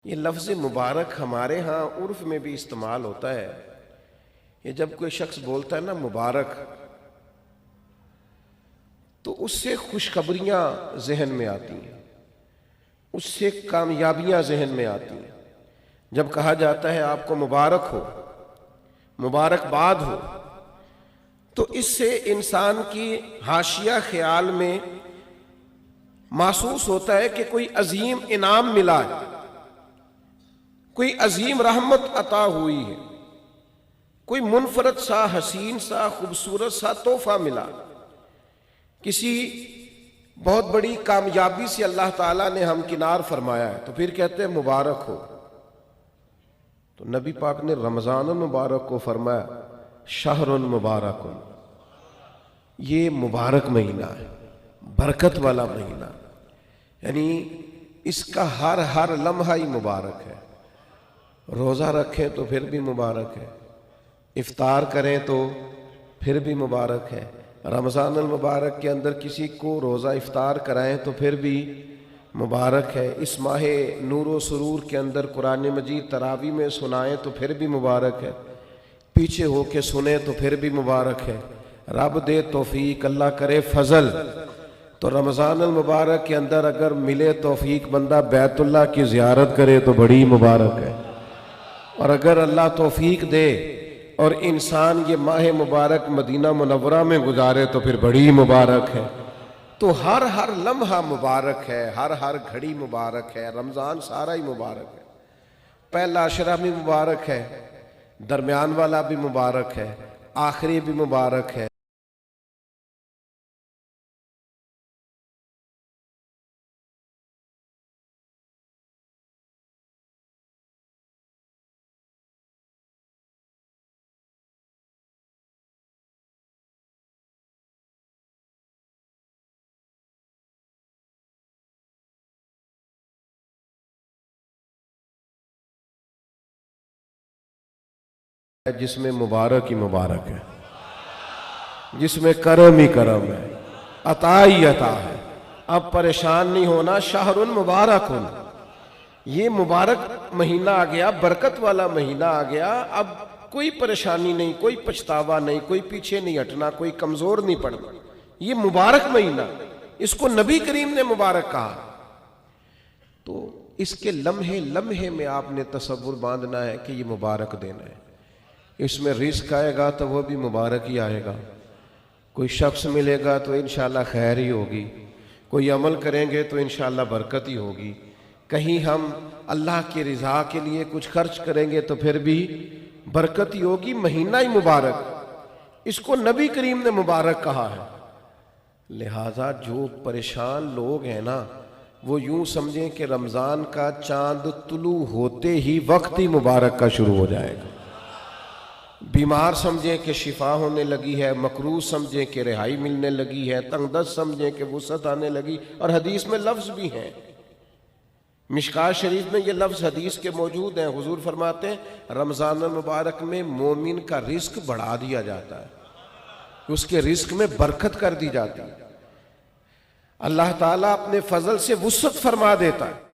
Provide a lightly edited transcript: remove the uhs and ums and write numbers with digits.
یہ لفظ مبارک ہمارے ہاں عرف میں بھی استعمال ہوتا ہے۔ یہ جب کوئی شخص بولتا ہے نا مبارک، تو اس سے خوشخبریاں ذہن میں آتی ہیں، اس سے کامیابیاں ذہن میں آتی ہیں۔ جب کہا جاتا ہے آپ کو مبارک ہو، مبارکباد ہو، تو اس سے انسان کی حاشیہ خیال میں محسوس ہوتا ہے کہ کوئی عظیم انعام ملا ہے، کوئی عظیم رحمت عطا ہوئی ہے، کوئی منفرد سا حسین سا خوبصورت سا تحفہ ملا، کسی بہت بڑی کامیابی سے اللہ تعالیٰ نے ہمکنار فرمایا ہے، تو پھر کہتے ہیں مبارک ہو۔ تو نبی پاک نے رمضان المبارک کو فرمایا شہر مبارک، یہ مبارک مہینہ ہے، برکت والا مہینہ، یعنی اس کا ہر لمحہ ہی مبارک ہے۔ روزہ رکھیں تو پھر بھی مبارک ہے، افطار کریں تو پھر بھی مبارک ہے، رمضان المبارک کے اندر کسی کو روزہ افطار کرائیں تو پھر بھی مبارک ہے، اس ماہ نور و سرور کے اندر قرآن مجید تراویح میں سنائیں تو پھر بھی مبارک ہے، پیچھے ہو کے سنیں تو پھر بھی مبارک ہے۔ رب دے توفیق، اللہ کرے فضل، تو رمضان المبارک کے اندر اگر ملے توفیق بندہ بیت اللہ کی زیارت کرے تو بڑی مبارک ہے، اور اگر اللہ توفیق دے اور انسان یہ ماہ مبارک مدینہ منورہ میں گزارے تو پھر بڑی مبارک ہے۔ تو ہر لمحہ مبارک ہے، ہر گھڑی مبارک ہے، رمضان سارا ہی مبارک ہے۔ پہلا عشرہ بھی مبارک ہے، درمیان والا بھی مبارک ہے، آخری بھی مبارک ہے۔ جس میں مبارک ہی مبارک ہے، جس میں کرم ہی کرم ہے، عطا ہی عطا ہے۔ اب پریشان نہیں ہونا، شہر مبارک، یہ مبارک مہینہ آ گیا، برکت والا مہینہ آ گیا، اب کوئی پریشانی نہیں، کوئی پچھتاوا نہیں، کوئی پیچھے نہیں ہٹنا، کوئی کمزور نہیں پڑنا۔ یہ مبارک مہینہ، اس کو نبی کریم نے مبارک کہا۔ تو اس کے لمحے لمحے میں آپ نے تصور باندھنا ہے کہ یہ مبارک دن ہے، اس میں رزق آئے گا تو وہ بھی مبارک ہی آئے گا، کوئی شخص ملے گا تو انشاءاللہ خیر ہی ہوگی، کوئی عمل کریں گے تو انشاءاللہ برکت ہی ہوگی، کہیں ہم اللہ کی رضا کے لیے کچھ خرچ کریں گے تو پھر بھی برکت ہی ہوگی۔ مہینہ ہی مبارک، اس کو نبی کریم نے مبارک کہا ہے۔ لہٰذا جو پریشان لوگ ہیں نا، وہ یوں سمجھیں کہ رمضان کا چاند طلوع ہوتے ہی وقت ہی مبارک کا شروع ہو جائے گا، بیمار سمجھیں کہ شفا ہونے لگی ہے، مکروہ سمجھیں کہ رہائی ملنے لگی ہے، تنگ دست سمجھیں کہ وسعت آنے لگی، اور حدیث میں لفظ بھی ہیں، مشکوٰۃ شریف میں یہ لفظ حدیث کے موجود ہیں۔ حضور فرماتے ہیں رمضان المبارک میں مومن کا رزق بڑھا دیا جاتا ہے، اس کے رزق میں برکت کر دی جاتی ہے، اللہ تعالیٰ اپنے فضل سے وسعت فرما دیتا ہے۔